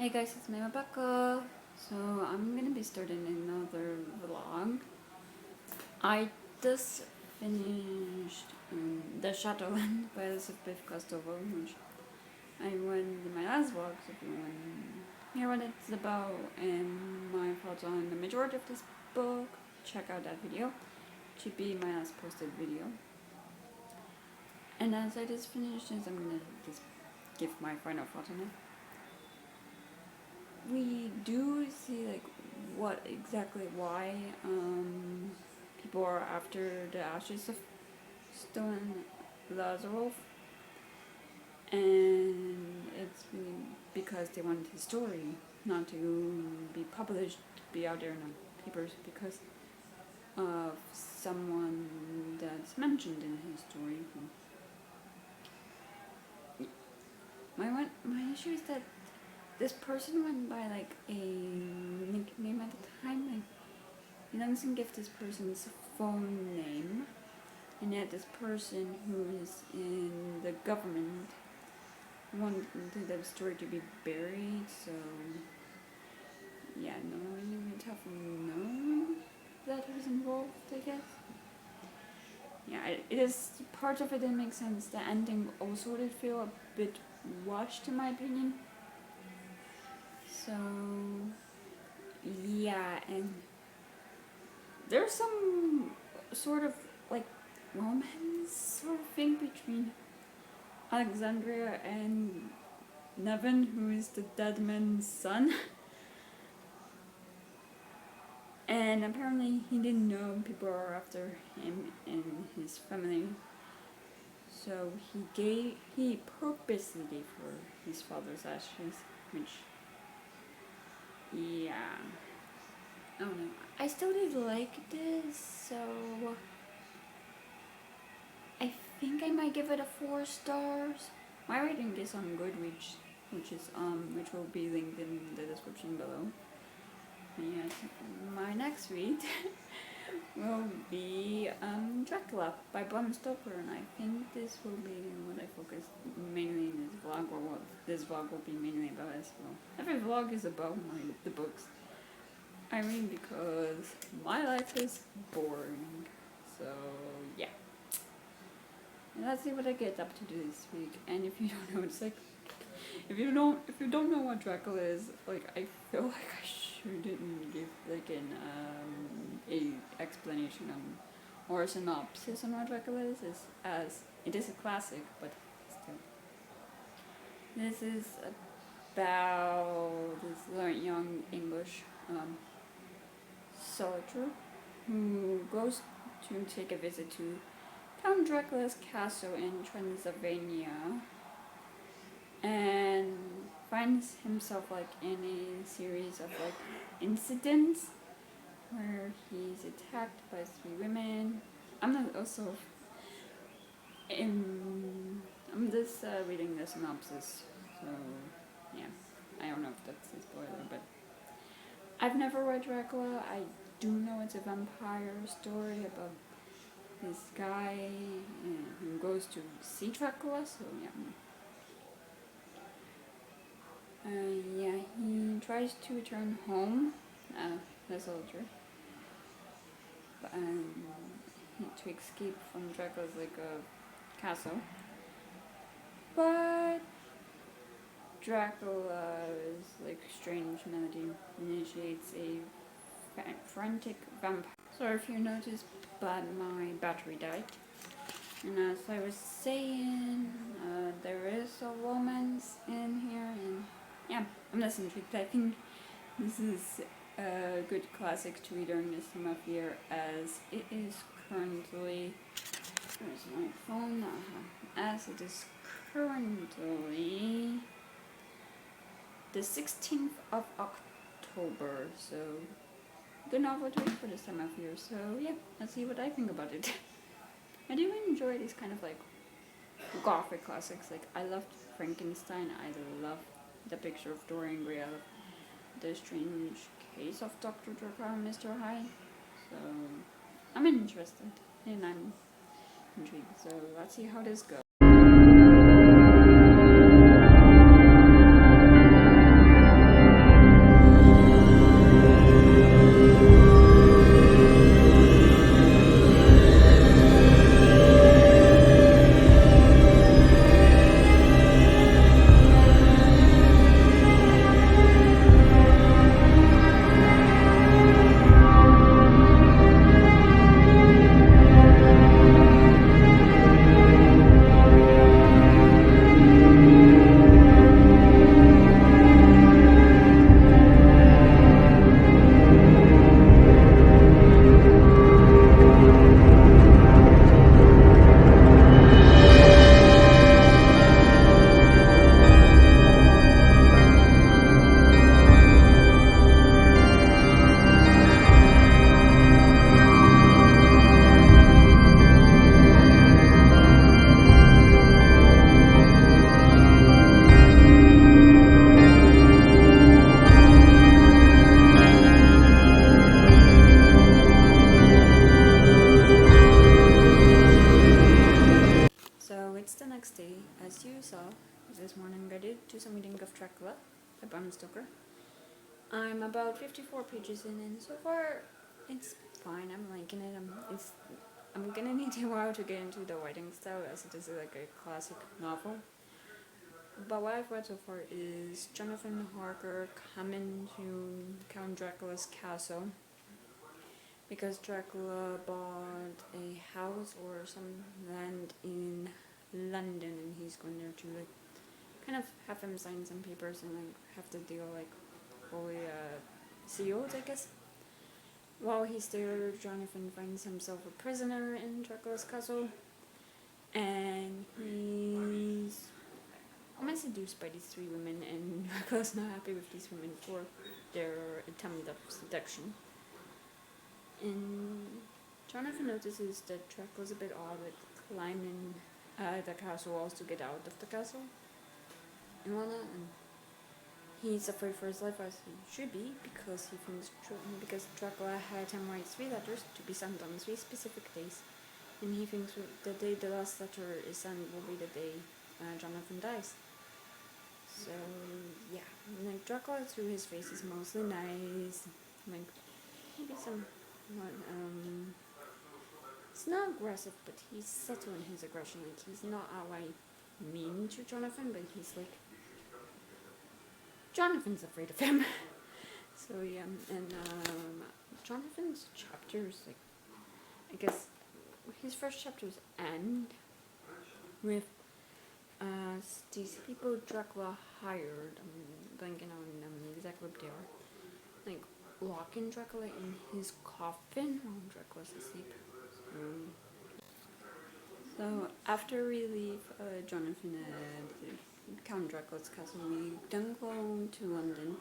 Hey guys, it's me Rebecca. So I'm gonna be starting another vlog. I just finished The Shadowland by the Biff Costovo, which I went in my last vlog, so if you want to hear what it's about and my thoughts on the majority of this book, check out that video. It should be my last posted video. And as I just finished this, I'm gonna just give my final thoughts on it. We do see like why people are after the ashes of Stone Lazarov, and it's really because they want his story not to be published, to be out there in the papers because of someone that's mentioned in his story. My issue is that this person went by like a nickname at the time. Like, he doesn't give this person's phone name, and yet this person who is in the government wanted the story to be buried. So yeah, no one really would have known that was involved, I guess. Yeah, it is part of it didn't make sense. The ending also did feel a bit rushed, in my opinion. So yeah, and there's some sort of like romance sort of thing between Alexandria and Nevin, who is the dead man's son. And apparently he didn't know people are after him and his family. So he purposely gave her his father's ashes, which, yeah, I don't know. I still did like this, so I think I might give it a 4 stars. My rating is on Goodreads, which will be linked in the description below. And yes, my next read will be Dracula by Bram Stoker, and I think this will be what I focus mainly in this vlog, or what this vlog will be mainly about as well. Every vlog is about the books I read because my life is boring. So yeah. And let's see what I get up to this week. And if you don't know, it's like if you don't know what Dracula is, like I feel like I shouldn't give like a explanation on or a synopsis on what Dracula is, as it is a classic, but still. This is about this young English soldier who goes to take a visit to Count Dracula's castle in Transylvania and finds himself like in a series of like incidents where he's attacked by 3 women. I'm just reading the synopsis, so yeah, I don't know if that's a spoiler, but I've never read Dracula. I do know it's a vampire story about this guy who goes to see Dracula, so yeah. Yeah, he tries to return home, the soldier, to escape from Dracula's castle. But Dracula's strange melody initiates a frantic vampire. Sorry if you noticed, but my battery died. And as I was saying, there is a romance in here, and yeah, I'm less intrigued. I think this is a good classic to read during this time of year, as it is currently, where's my phone? As it is currently the 16th of October, so good novel to read for this time of year. So yeah, let's see what I think about it. I do enjoy these kind of gothic classics. Like I loved Frankenstein. I love The Picture of Dorian Gray. I love The Strange Case of Dr. Jekyll and Mr. Hyde. So I'm interested and I'm intrigued. So let's see how this goes. Dracula by Bram Stoker. I'm about 54 pages in, and so far it's fine. I'm liking it. I'm gonna need a while to get into the writing style, as it is like a classic novel. But what I've read so far is Jonathan Harker coming to Count Dracula's castle because Dracula bought a house or some land in London, and he's going there to like kind of have him sign some papers and like have the deal like fully sealed, I guess. While he's there, Jonathan finds himself a prisoner in Dracula's castle, and he's almost seduced by these three women, and Dracula's not happy with these women for their attempt of seduction. And Jonathan notices that Dracula's a bit odd, like climbing the castle walls to get out of the castle and whatnot, and he's afraid for his life, as he should be, because he thinks because Dracula had him write 3 letters to be sent on 3 specific days, and he thinks the day the last letter is sent will be the day Jonathan dies. So yeah, like Dracula through his face is mostly nice, like maybe some, it's not aggressive, but he's subtle in his aggression. Like he's not outright mean to Jonathan, but he's like Jonathan's afraid of him. So yeah, and Jonathan's chapters, like I guess his first chapters end with these people Dracula hired. I'm blanking on exactly what they are. Like locking Dracula in his coffin while Dracula's asleep. So after we leave Jonathan at Count Dracula's castle, we then go to London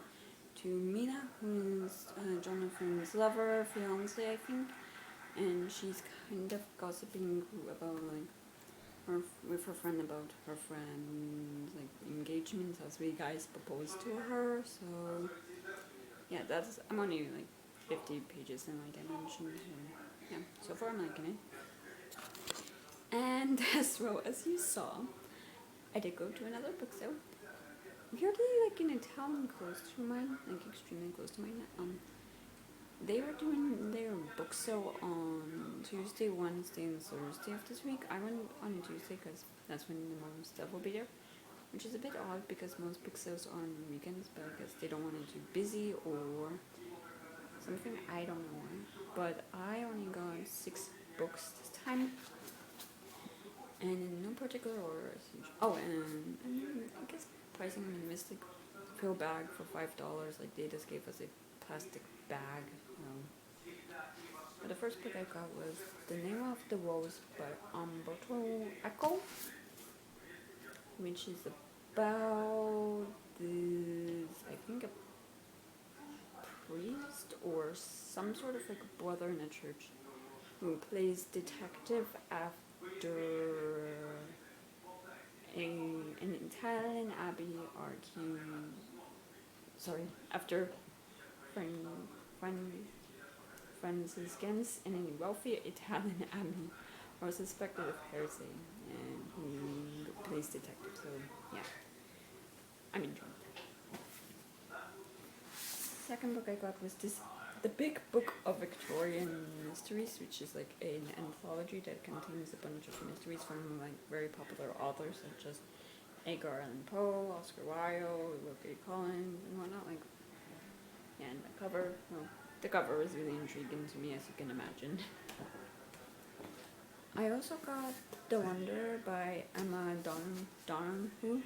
to Mina, who's Jonathan's lover, fiance, I think, and she's kind of gossiping about like with her friend about her friend's like engagement, as 3 guys proposed to her. So yeah, I'm only like 50 pages in, like I mentioned. So, yeah, so far I'm liking it. And as well as you saw, I did go to another book sale. Weirdly, like in a town close to mine, like extremely close to mine. They were doing their book sale on Tuesday, Wednesday, and Thursday of this week. I went on Tuesday because that's when the most stuff will be there, which is a bit odd because most book sales are on weekends, but I guess they don't want it too busy or something. I don't know why. But I only got 6 books this time. And in no particular order. Oh, and I guess pricing on the Mystic Pill bag for $5. Like they just gave us a plastic bag. But the first book I got was The Name of the Rose by Umberto Eco, which is about this, I think, a priest or some sort of like a brother in a church who plays detective after an Italian abbey after Franciscans in a wealthy Italian abbey are suspected of heresy, and he plays detective. So yeah, I'm enjoying it. Second book I got was The Big Book of Victorian Mysteries, which is like an anthology that contains a bunch of mysteries from like very popular authors such as Edgar Allan Poe, Oscar Wilde, Wilkie Collins, and whatnot. Like, yeah, and the cover was really intriguing to me, as you can imagine. I also got The Wonder by Emma Donoghue,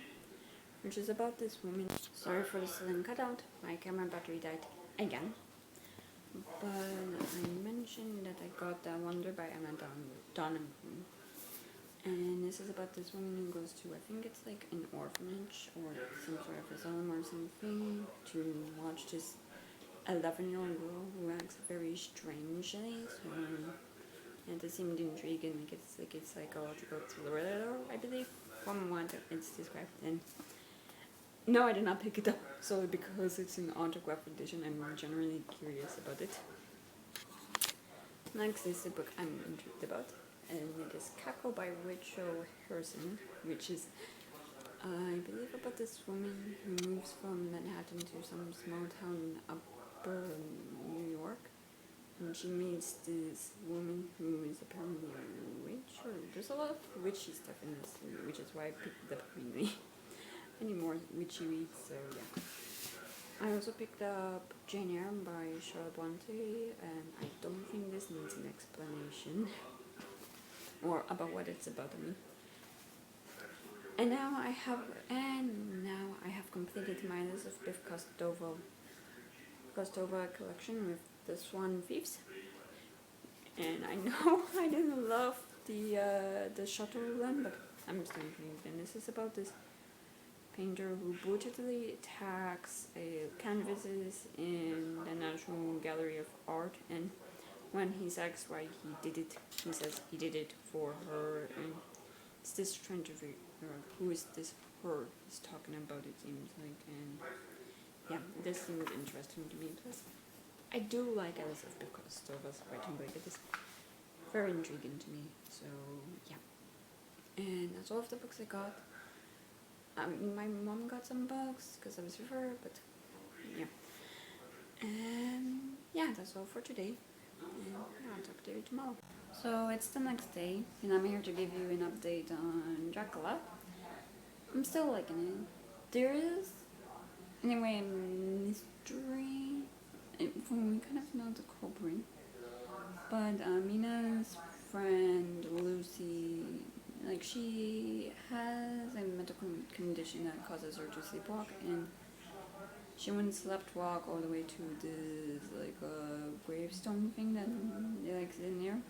which is about this woman. Sorry for the sudden cutout. My camera battery died again. But I mentioned that I got The Wonder by Emma Donoghue. And this is about this woman who goes to, I think it's like an orphanage or some sort of asylum or something, to watch this 11-year-old girl who acts very strangely. So, and it seemed intriguing. It's like a psychological thriller, I believe, from what it's described. And no, I did not pick it up solely because it's an autograph edition. I'm generally curious about it. Next is the book I'm intrigued about, and it is Cackle by Rachel Harrison, which is I believe about this woman who moves from Manhattan to some small town in upper New York, and she meets this woman who is apparently a witch, or there's a lot of witchy stuff in this, which is why I picked it up mainly. Any more witchy reads, so yeah. I also picked up Jane Eyre by Charlotte Bronte, and I don't think this needs an explanation, or about what it's about, I mean. And now I have completed my list of Biff Kostova collection with the Swan Thieves. And I know I didn't love the Chateau one, but I'm still reading it. And this is about this painter who brutally attacks canvases in the National Gallery of Art, and when he's asked why he did it, he says he did it for her, and it's this trying to figure out who is this her he's talking about, it seems like, and yeah, this seemed interesting to me. Plus, I do like Elizabeth because Stova's writing, like it is very intriguing to me, so yeah. And that's all of the books I got. My mom got some books because I was with her, but yeah. And yeah, that's all for today. And I'll talk to you tomorrow. So it's the next day, and I'm here to give you an update on Dracula. I'm still liking it. There is, anyway, a mystery. We kind of know the culprit, but Mina's friend Lucy, like, she has a medical condition that causes her to sleepwalk, and she wouldn't sleepwalk all the way to this like gravestone thing that like in there,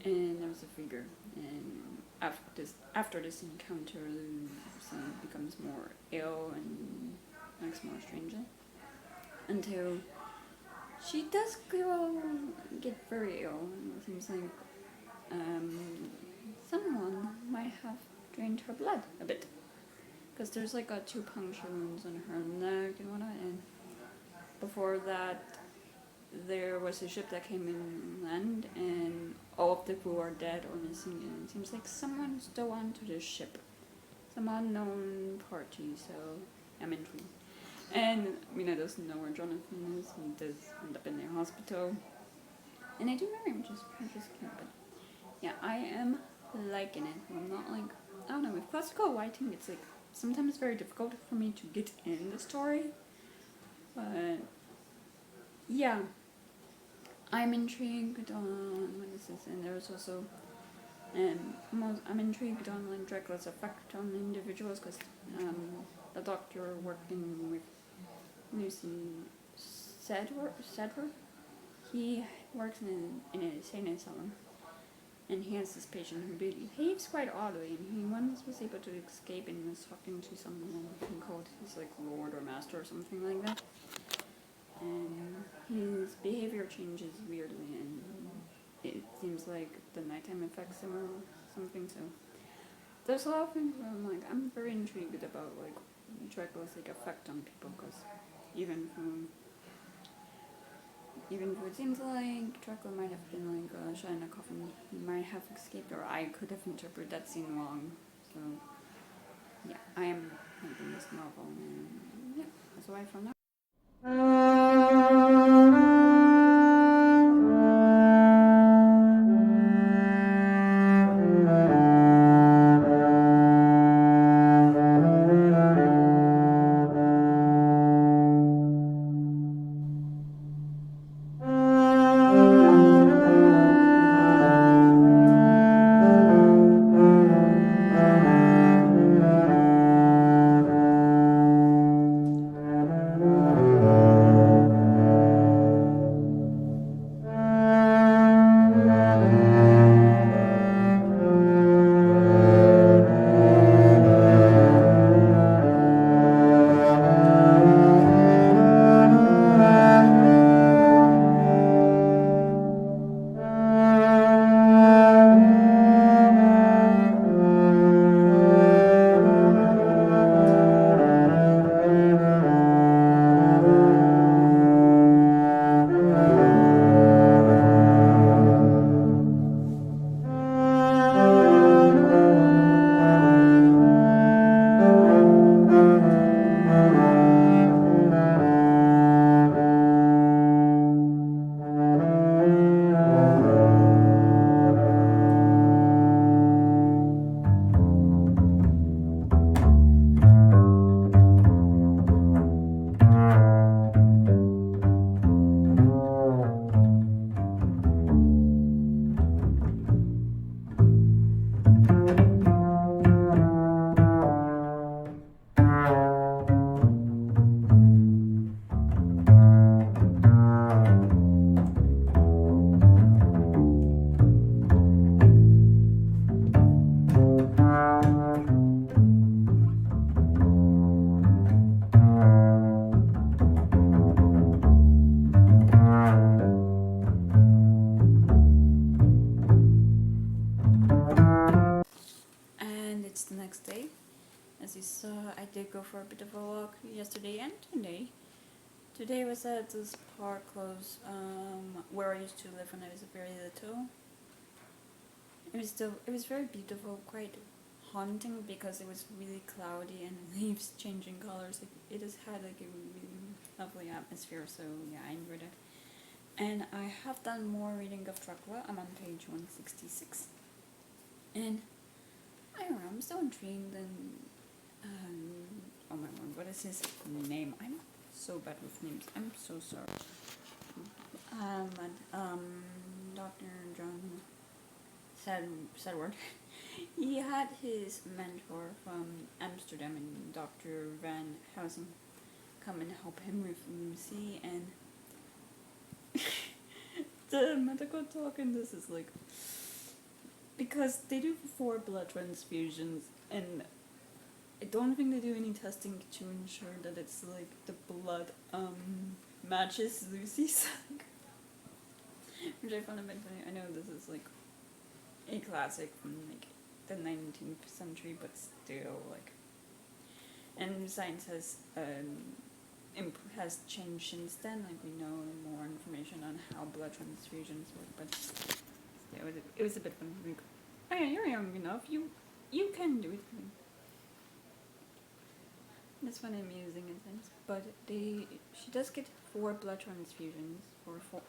and there was a figure, and after this encounter, Lucy becomes more ill and acts more strangely until she does get very ill, and it seems like someone might have drained her blood a bit, because there's like 2 puncture wounds on her neck and whatnot, and before that there was a ship that came inland and all of the crew are dead or missing, and it seems like someone's still onto this ship, some unknown party, so I'm intrigued. And Mina doesn't know where Jonathan is. He does end up in the hospital, and they do marry him, which is cute. But yeah, I am liking it. I'm not like, I don't know, with classical writing, it's like sometimes very difficult for me to get in the story. But yeah, I'm intrigued on what is this, and there's also I'm intrigued on like Dracula's effect on individuals, because the doctor working with Lucy Sedgwick, he works in an insane asylum, and he has this patient who behaves quite oddly, and he once was able to escape and was talking to someone who called his like lord or master or something like that, and his behavior changes weirdly, and it seems like the nighttime affects him or something, so there's a lot of things where I'm very intrigued about like Dracula's like effect on people, because even though it seems like Dracula might have been like shot in a coffin, he might have escaped, or I could have interpreted that scene wrong. So yeah, I am liking this novel, and yeah, that's what I found out. Today was at this park close where I used to live when I was very little. It was very beautiful, quite haunting because it was really cloudy and leaves changing colors. Like, it just had like a really lovely atmosphere, so yeah, I enjoyed it. And I have done more reading of Dracula. I'm on page 166. And I don't know, I'm so intrigued and oh my word, what is his name? I'm so bad with names. I'm so sorry. Dr. John Sedward. He had his mentor from Amsterdam and Dr. Van Housen come and help him with Lucy, and the medical talk in this is like, because they do 4 blood transfusions, and I don't think they do any testing to ensure that it's like the blood matches Lucy's, which I found a bit funny. I know this is like a classic from like the 19th century, but still like, and science has changed since then. Like, we know more information on how blood transfusions work, but still, it was a bit funny. Like, oh yeah, you're young enough. You can do it. That's funny, amusing in sense. But she does get 4 blood transfusions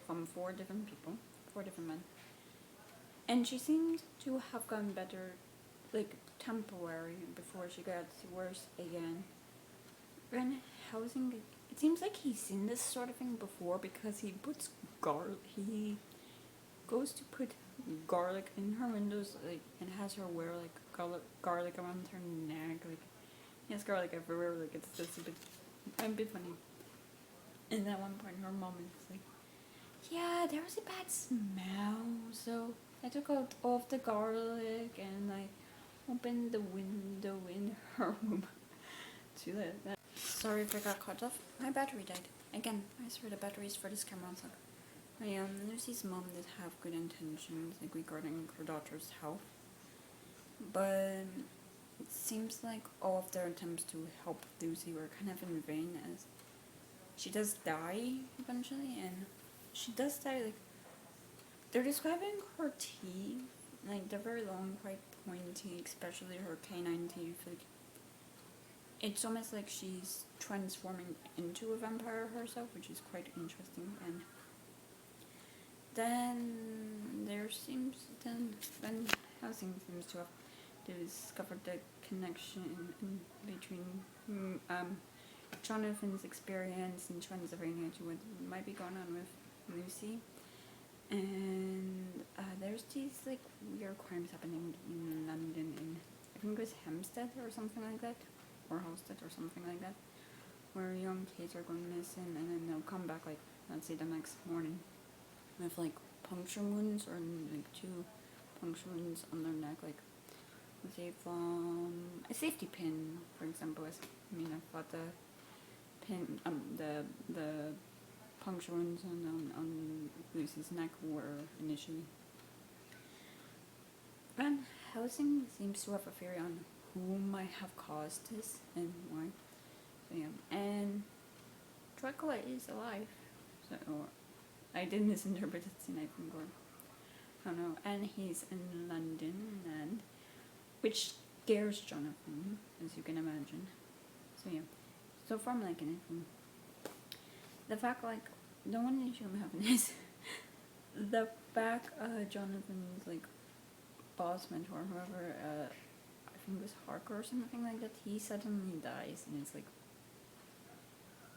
from 4 different people, 4 different men. And she seems to have gotten better, like, temporary, before she got worse again. Van Helsing, it seems like he's seen this sort of thing before, because he puts he goes to put garlic in her windows, like, and has her wear, like, garlic around her neck, like, he has garlic everywhere, like, it's just a bit funny. And at one point, her mom is like, yeah, there was a bad smell, so I took out all of the garlic and I opened the window in her room to let that. Sorry if I got cut off. My battery died. Again, I swear the batteries for this camera suck. Lucy's mom did have good intentions, like, regarding her daughter's health. But it seems like all of their attempts to help Lucy were kind of in vain, as she does die eventually, and she does die, like, they're describing her teeth, like, they're very long, quite pointy, especially her canine teeth, like, it's almost like she's transforming into a vampire herself, which is quite interesting. And then Van Helsing seems to have discovered the connection between Jonathan's experience and transferring it to what might be going on with Lucy. And there's these, like, weird crimes happening in London, in, I think it was Hampstead or something like that, or Halstead or something like that, where young kids are going missing, and then they'll come back, like, let's say the next morning with, like, puncture wounds, or like 2 puncture wounds on their neck, like, let's say from a safety pin, for example. I thought the pin, the puncture wounds on Lucy's neck were initially. Van Helsing seems to have a theory on who might have caused this and why. So yeah, and Dracula is alive. So, or I did misinterpret it, I think, or I don't know. And he's in London, and which scares Jonathan, as you can imagine. So yeah, so far I'm liking it. The fact, like, the one issue I'm having is the fact Jonathan's, like, boss mentor, whoever, I think it was Harker or something like that, he suddenly dies, and it's like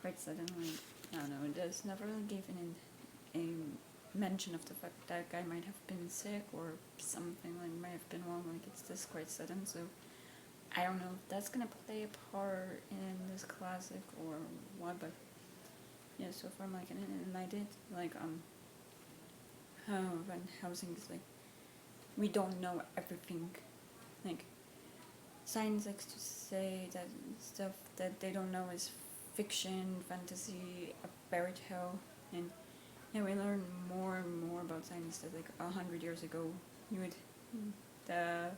quite suddenly. I don't know, it does never really give a mention of the fact that guy might have been sick or something, like, might have been wrong, like, it's just quite sudden. So I don't know if that's gonna play a part in this classic or what, but yeah, so far I'm liking it. And I did like how Van Helsing is like, we don't know everything. Like, science likes to say that stuff that they don't know is fiction, fantasy, a fairy tale, and yeah, we learn more and more about science that, like, 100 years ago, the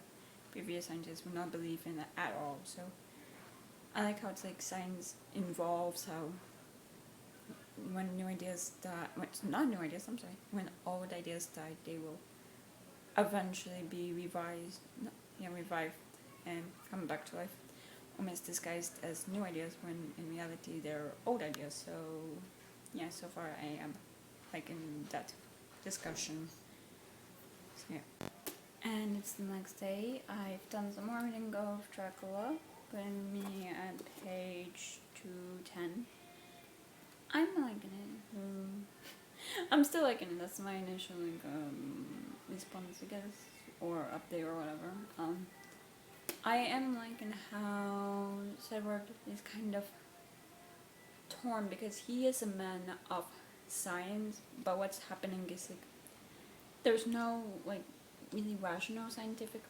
previous scientists would not believe in it at all. So I like how it's like science involves how when new ideas die, not new ideas, I'm sorry, when old ideas die, they will eventually be revived and come back to life, almost disguised as new ideas when in reality they're old ideas. So yeah, so far I am liking that discussion. So yeah. And it's the next day. I've done some more reading of Dracula, putting me at page 210. I'm liking it. I'm still liking it. That's my initial response, I guess, or update or whatever. I am liking how Edward is kind of torn because he is a man of science, but what's happening is like there's no like really rational scientific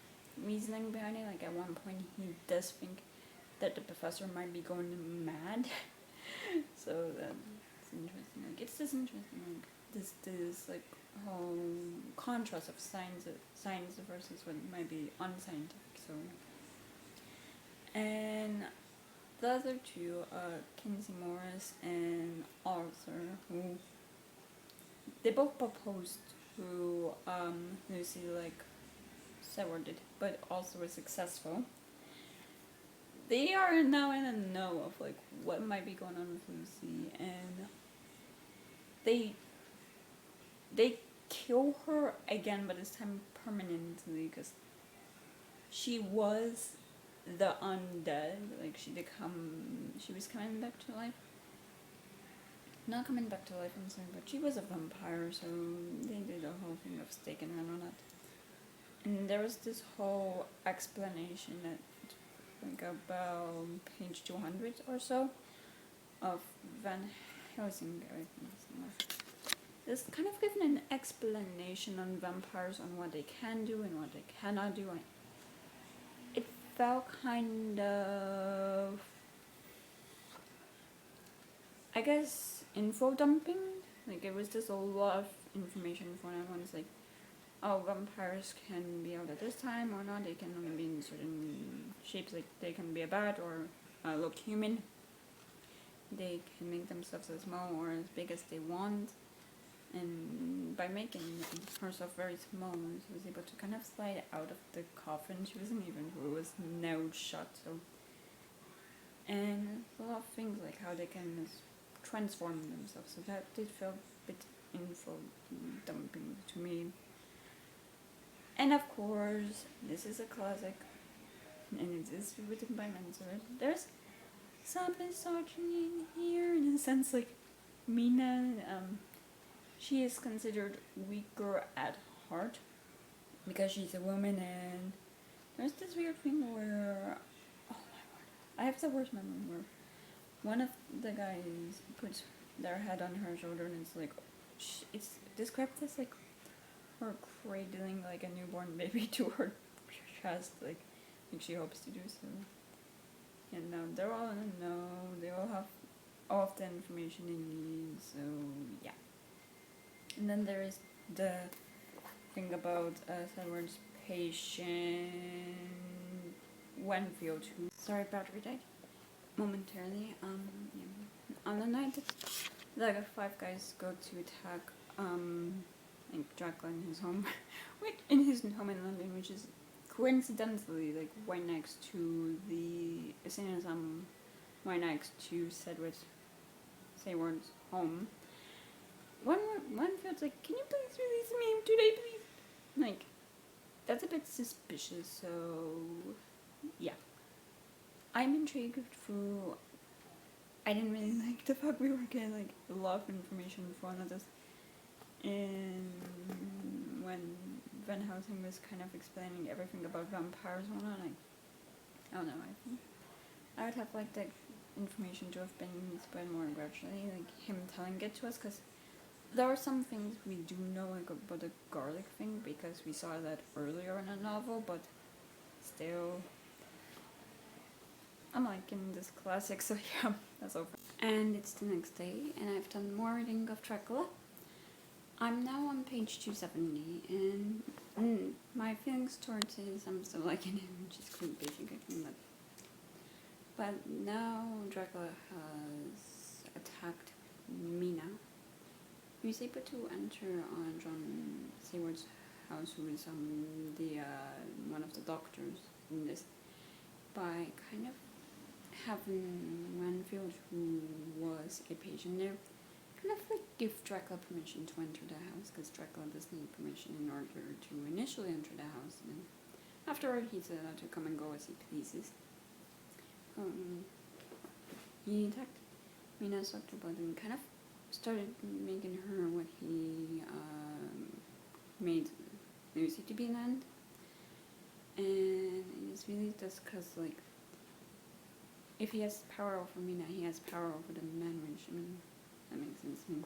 reasoning behind it. Like at one point he does think that the professor might be going mad. So that's interesting. Like it's just interesting. Like this like whole contrast of science versus what might be unscientific. So and the other two are Kinsey Morris and Arthur, who they both proposed to Lucy like Sarah did, but also were successful. They are now in a know of like what might be going on with Lucy, and they kill her again, but this time permanently, because she was the undead. Like she was coming back to life. Not coming back to life, I'm sorry, but she was a vampire, so they did a whole thing of staking her on that. And there was this whole explanation at like about page 200 or so of Van Helsing. There's kind of given an explanation on vampires, on what they can do and what they cannot do. It felt kind of, I guess, info dumping. Like it was just a lot of information for everyone's like, oh, vampires can be out at this time or not. They can only be in certain shapes. Like they can be a bat or look human. They can make themselves as small or as big as they want. And by making herself very small, she was able to kind of slide out of the coffin. She wasn't even, it was nailed shut. So, and a lot of things like how they can transform themselves. So that did feel a bit info dumping to me. And of course, this is a classic, and it is written by Mansour. There's some misogyny in here, in a sense, like Mina, she is considered weaker at heart because she's a woman, and there's this weird thing where, oh my word, I have the worst memory where one of the guys puts their head on her shoulder, and it's like, it's described as like her cradling like a newborn baby to her chest, like she hopes to do so. And now they're all in a know, they all have all of the information they need, so yeah. And then there is the thing about Edward's patient Wenfield, who, sorry, battery died momentarily. Yeah. On the night that the five guys go to attack like Dracula in his home, in London, which is coincidentally like right next to the asylum, right next to Sayward's home. One feels like, can you please release me today, please? Like, that's a bit suspicious. So yeah, I'm intrigued through. I didn't really like the fact we were getting like a lot of information for one of this. And when Van Helsing was kind of explaining everything about vampires and whatnot, I don't know, I think I would have liked that information to have been spread more gradually, like him telling it to us, because there are some things we do know, like about the garlic thing, because we saw that earlier in a novel, but still, I'm liking this classic, so yeah, that's over. And it's the next day, and I've done more reading of Dracula. I'm now on page 270, and my feelings towards it is I'm still liking it, which is pretty basic, I think. But now Dracula has attacked Jimena. He was able to enter John Seward's house, who is the one of the doctors in this, by kind of having Renfield, who was a patient there, kind of like give Dracula permission to enter the house, because Dracula does need permission in order to initially enter the house, and afterward he's allowed to come and go as he pleases. He attacked Mina's doctor, but then kind of started making her what he made Lucy to be an end. And it's really just because, like, if he has power over Mina, he has power over the men, which, I mean, that makes sense. I mean,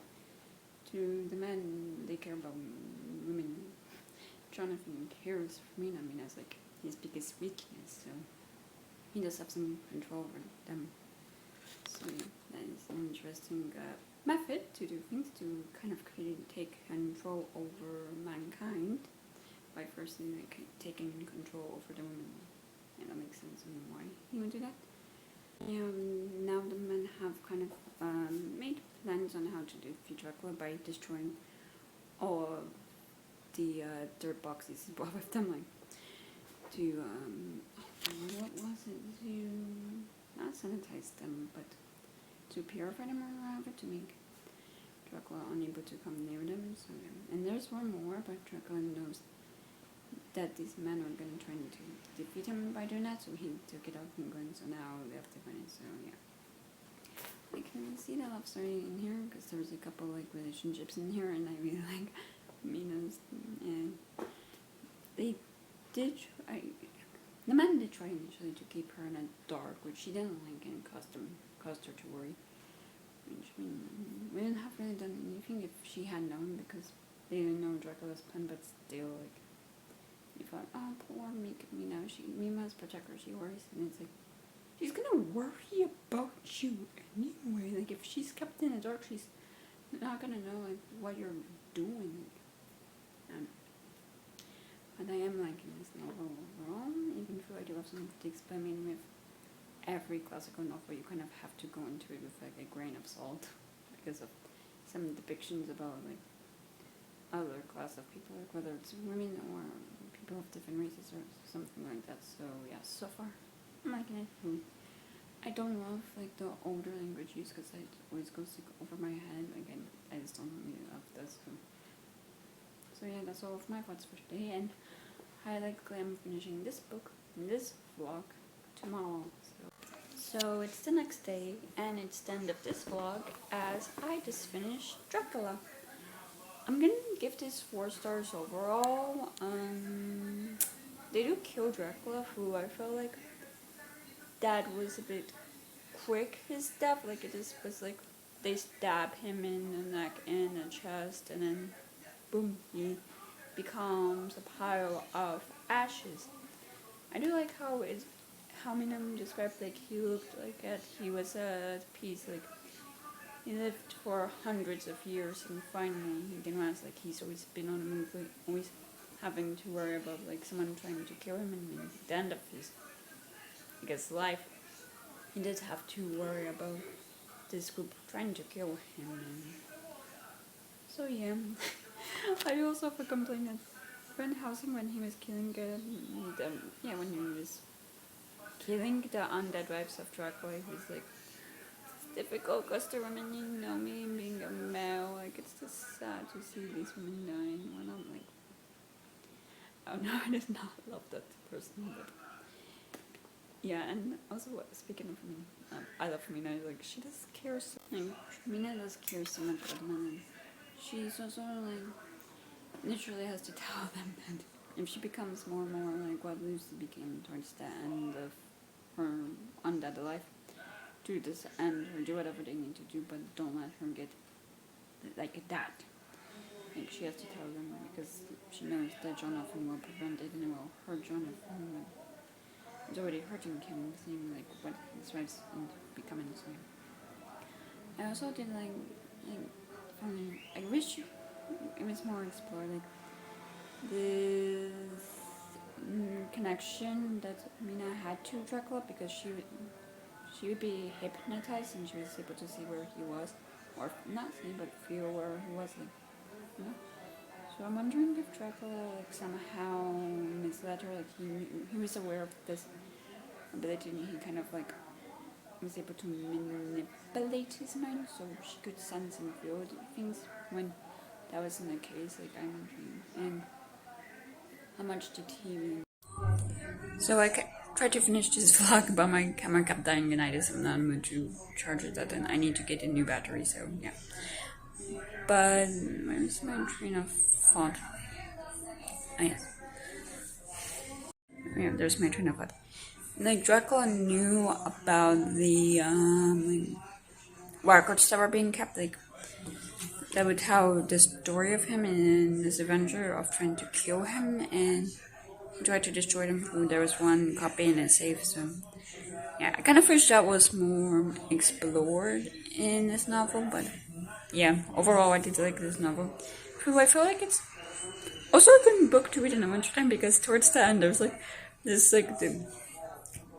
to the men, they care about women. Jonathan cares for Mina. Mina's like his biggest weakness, so he does have some control over them. So yeah, that is an interesting method to do things, to kind of take control over mankind by firstly like taking control over the women. Yeah, that makes sense on why he would do that. Yeah, now the men have kind of made plans on how to defeat Dracula by destroying all of the dirt boxes he brought with them, like to what was it, to not sanitize them, but to purify them or whatever, to make Dracula unable to come near them. So yeah. And there's one more, but Dracula knows that these men are going to try to defeat him by doing that, so he took it out from Glenn, so now they have to find it. So yeah, I can see the love story in here because there's a couple like relationships in here, and I really like Mina's. And they did try, the man did try initially to keep her in the dark, which she didn't like, and caused her to worry. Which, I mean, we didn't have really done anything if she had known, because they didn't know Dracula's plan, but still, like, you thought, oh, poor Mina, we must protect her, she worries, and it's like, she's gonna worry about you anyway. Like, if she's kept in the dark, she's not gonna know, like, what you're doing. But I am liking this novel overall, even though I do have some critiques, but I mean, with every classical novel, you kind of have to go into it with, like, a grain of salt, because of some depictions about, like, other class of people, like, whether it's women or people of different races or something like that. So yeah, so far I'm liking it. I don't love like the older language use, because it always goes over my head. Again, I just don't really love this. So yeah, that's all of my thoughts for today, and highlightly I'm finishing this book in this vlog tomorrow. So it's the next day, and it's the end of this vlog as I just finished Dracula. I'm gonna give this 4 stars overall. They do kill Dracula, who I felt like that was a bit quick, his death. Like, it just was like they stab him in the neck, in the chest, and then boom, he becomes a pile of ashes. I do like how Minam described, like, he looked like he was at peace, like he lived for hundreds of years, and finally he can realize, like, he's always been on the move, like, always having to worry about, like, someone trying to kill him, and at the end of his, I guess, life, he did have to worry about this group trying to kill him. And so yeah, I do also have a complaint that Van Helsing, when he was killing when he was killing the undead wives of Dracula, he was like, difficult because the women, you know me, being a male, like, it's just sad to see these women dying when I'm like, oh no, I did not love that person. But yeah, and also, speaking of me, I love Mina, like, she does care so, like, Mina does care so much about men. She's also, like, literally has to tell them that if she becomes more and more like what Lucy became towards the end of her undead life, do this and or do whatever they need to do, but don't let her get like that. Like, she has to tell them, because she knows that Jonathan will prevent it, and it will hurt Jonathan. It's already hurting him, seeing like what his wife's becoming. So I also did like I wish it was more explored, like this connection that Mina had to Dracula, because she would be hypnotized and she was able to see where he was, or not see, but feel where he was like, you know. So I'm wondering if Dracula like somehow misled her, like he was aware of this ability and he kind of like was able to manipulate his mind so she could sense and feel things when that wasn't the case, like I'm wondering. And how much did he really... So I tried to finish this vlog, but my camera kept dying and I decided I'm going to charge it that and I need to get a new battery, so yeah. But where's my train of thought? Oh yes. Yeah, there's my train of thought. Like Dracula knew about the records that were being kept, like that would tell the story of him and this adventure of trying to kill him, and he tried to destroy them. So there was one copy in a safe, so yeah, I kind of wish that was more explored in this novel, but yeah, overall I did like this novel. So I feel like it's also a good book to read in a winter time, because towards the end there's like this like the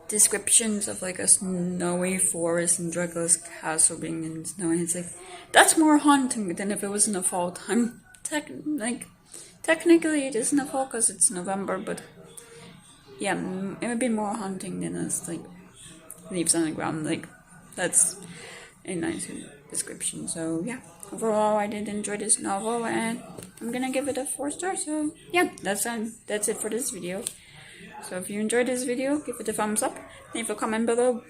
descriptions of like a snowy forest and Dracula's castle being in snow, and it's like that's more haunting than if it was in the fall time. Technically it is in the fall because it's November, but yeah, it would be more haunting than us like leaves on the ground. Like that's a nice description. So yeah, overall I did enjoy this novel and I'm gonna give it a 4 stars. So yeah, that's it for this video. So if you enjoyed this video, give it a thumbs up, leave a comment below.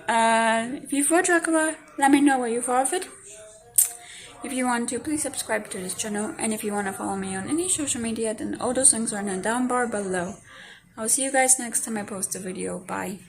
If you've watched Dracula, let me know what you thought of it. If you want to, please subscribe to this channel, and if you want to follow me on any social media, then all those links are in the down bar below. I'll see you guys next time I post a video. Bye.